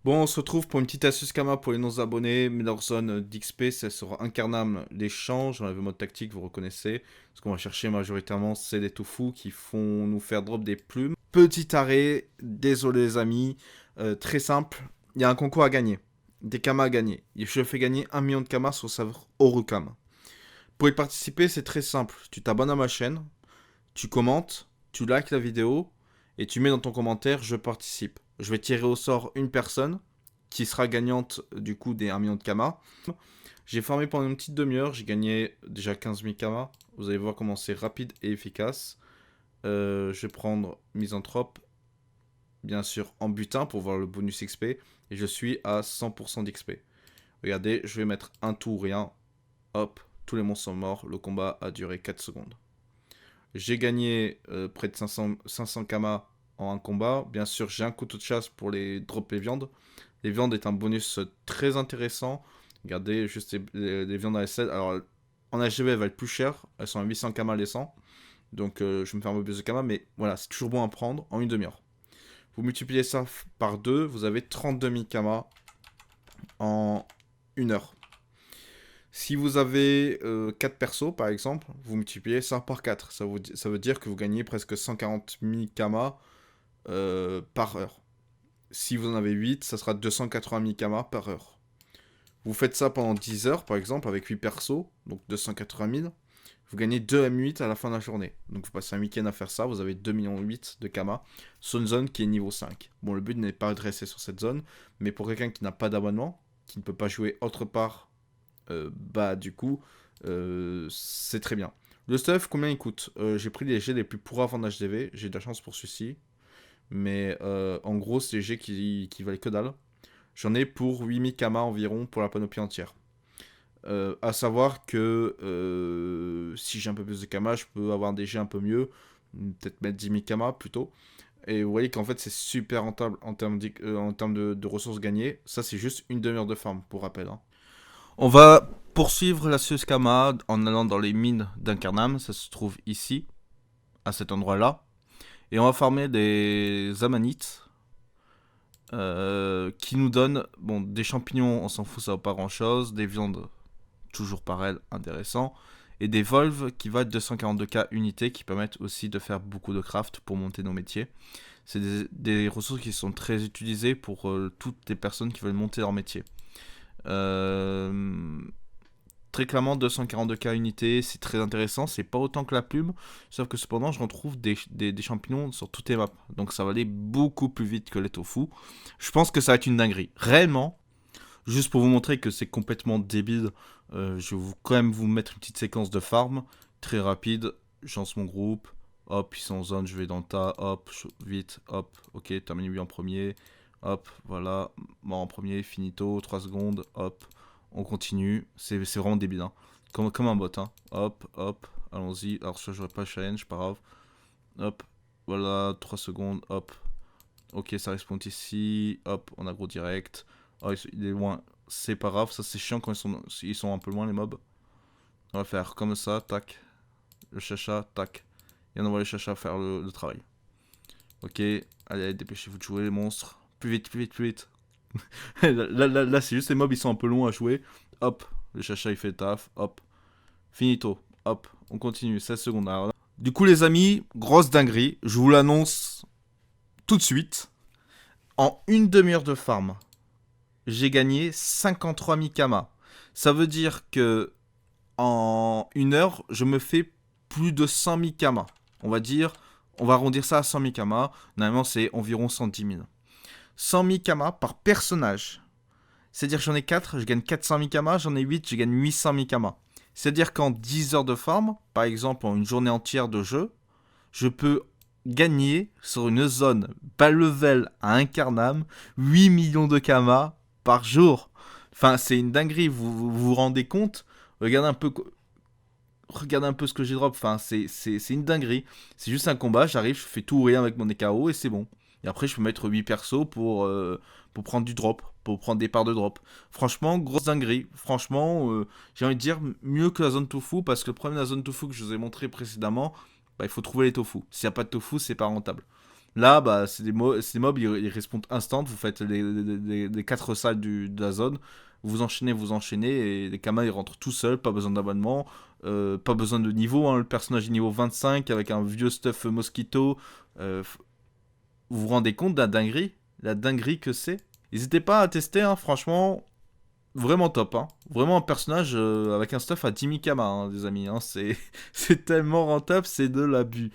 Bon, on se retrouve pour une petite astuce Kama pour les non-abonnés. Mais leur zone d'XP, c'est sur Incarnam l'échange. On avait le mode tactique, vous reconnaissez. Ce qu'on va chercher majoritairement, c'est des toufous qui font nous faire drop des plumes. Petit arrêt, désolé les amis. Très simple, il y a un concours à gagner. Des Kamas à gagner. Je fais gagner 1 million de Kamas sur le serveur Orukam. Pour y participer, c'est très simple. Tu t'abonnes à ma chaîne, tu commentes, tu likes la vidéo et tu mets dans ton commentaire je participe. Je vais tirer au sort une personne qui sera gagnante du coup des 1 million de Kama. J'ai farmé pendant une petite demi-heure, j'ai gagné déjà 15 000 Kama. Vous allez voir comment c'est rapide et efficace. Je vais prendre Misanthrope, bien sûr en butin pour voir le bonus XP. Et je suis à 100% d'XP. Regardez, je vais mettre un tout ou rien. Hop, tous les monstres sont morts. Le combat a duré 4 secondes. J'ai gagné près de 500 Kama en un combat. Bien sûr, j'ai un couteau de chasse pour les drop les viandes. Les viandes est un bonus très intéressant. Regardez, juste les viandes à la selle. Alors, en HGV, elles valent plus cher. Elles sont à 800 Kama les 100. Donc, je me fais un peu plus de Kama. Mais voilà, c'est toujours bon à prendre en une demi-heure. Vous multipliez ça par 2, vous avez 32 000 Kama en une heure. Si vous avez 4 persos, par exemple, vous multipliez ça par 4. Ça veut dire que vous gagnez presque 140 000 Kama par heure. Si vous en avez 8, ça sera 280 000 Kama par heure. Vous faites ça pendant 10 heures, par exemple, avec 8 persos, donc 280 000. Vous gagnez 2 M8 à la fin de la journée. Donc vous passez un week-end à faire ça, vous avez 2,8 millions de Kama sur une zone qui est niveau 5. Bon, le but n'est pas de rester sur cette zone, mais pour quelqu'un qui n'a pas d'abonnement, qui ne peut pas jouer autre part, bah du coup, c'est très bien. Le stuff, combien il coûte? J'ai pris les jets les plus pourraves en HDV, j'ai de la chance pour celui-ci. Mais en gros, c'est des jets qui valent que dalle. J'en ai pour 8 000 Kama environ pour la panoplie entière. À savoir que si j'ai un peu plus de Kama, je peux avoir des jets un peu mieux. Peut-être mettre 10 000 Kama plutôt. Et vous voyez qu'en fait, c'est super rentable en termes de ressources gagnées. Ça, c'est juste une demi-heure de farm, pour rappel, hein. On va poursuivre la Suskama en allant dans les mines d'Incarnam. Ça se trouve ici, à cet endroit-là. Et on va farmer des amanites qui nous donnent bon, des champignons, on s'en fout, ça vaut pas grand-chose. Des viandes, toujours pareil, intéressant. Et des volves qui valent 242k unités qui permettent aussi de faire beaucoup de craft pour monter nos métiers. C'est des ressources qui sont très utilisées pour toutes les personnes qui veulent monter leur métier. Euh, Très clairement, 242k unités, c'est très intéressant. C'est pas autant que la plume, sauf que cependant, je retrouve des champignons sur toutes les maps. Donc ça va aller beaucoup plus vite que les tofu. Je pense que ça va être une dinguerie. Réellement, juste pour vous montrer que c'est complètement débile, je vais quand même vous mettre une petite séquence de farm très rapide. Je lance mon groupe. Hop, ils sont en zone, je vais dans le tas. Hop, vite, hop. Ok, termine lui en premier. Hop, voilà. Mort en premier, finito, 3 secondes. Hop, on continue. C'est vraiment débile, hein. Comme un bot, hein. Hop, hop, allons-y. Alors, ça, j'aurais pas le challenge, pas grave. Hop, voilà, 3 secondes. Hop, ok, ça respawn ici. Hop, on a gros direct. Oh, il est loin. C'est pas grave, ça c'est chiant quand ils sont un peu loin les mobs. On va faire comme ça, tac. Le chacha, tac. Et on envoie le chacha faire le travail. Ok, allez, dépêchez-vous de jouer les monstres. Plus vite, plus vite, plus vite. Là, c'est juste les mobs, ils sont un peu longs à jouer. Hop, le chacha il fait le taf. Hop, finito. Hop, on continue, 16 secondes. Alors, du coup les amis, grosse dinguerie. Je vous l'annonce tout de suite. En une demi-heure de farm, j'ai gagné 53 000 Kama. Ça veut dire que en une heure, je me fais plus de 100 000 Kama. On va dire, on va arrondir ça à 100 000 Kama. Normalement, c'est environ 110 000. 100 000 Kama par personnage. C'est-à-dire que j'en ai 4, je gagne 400 000 Kama. J'en ai 8, je gagne 800 000 Kama. C'est-à-dire qu'en 10 heures de farm, par exemple en une journée entière de jeu, je peux gagner sur une zone bas level à Incarnam 8 millions de Kama par jour. Enfin, c'est une dinguerie, vous rendez compte? Regardez un peu ce que j'ai drop. Enfin, c'est une dinguerie. C'est juste un combat, j'arrive, je fais tout ou rien avec mon EKO et c'est bon. Et après, je peux mettre 8 persos pour prendre du drop, pour prendre des parts de drop. Franchement, grosse dinguerie. Franchement, j'ai envie de dire mieux que la zone tofu parce que le problème de la zone tofu que je vous ai montré précédemment, bah, il faut trouver les tofu. S'il n'y a pas de tofu, c'est pas rentable. Là, bah, c'est des mobs, ils respawnent instant. Vous faites les 4 salles de la zone. Vous enchaînez. Et les kamas, ils rentrent tout seuls. Pas besoin d'abonnement. Pas besoin de niveau. Hein. Le personnage est niveau 25 avec un vieux stuff mosquito. Euh, f- vous vous rendez compte de la dinguerie? La dinguerie que c'est? N'hésitez pas à tester, hein, franchement. Vraiment top, hein. Vraiment un personnage avec un stuff à 10 000 kamas, hein, des amis. Hein. C'est c'est tellement rentable, c'est de l'abus.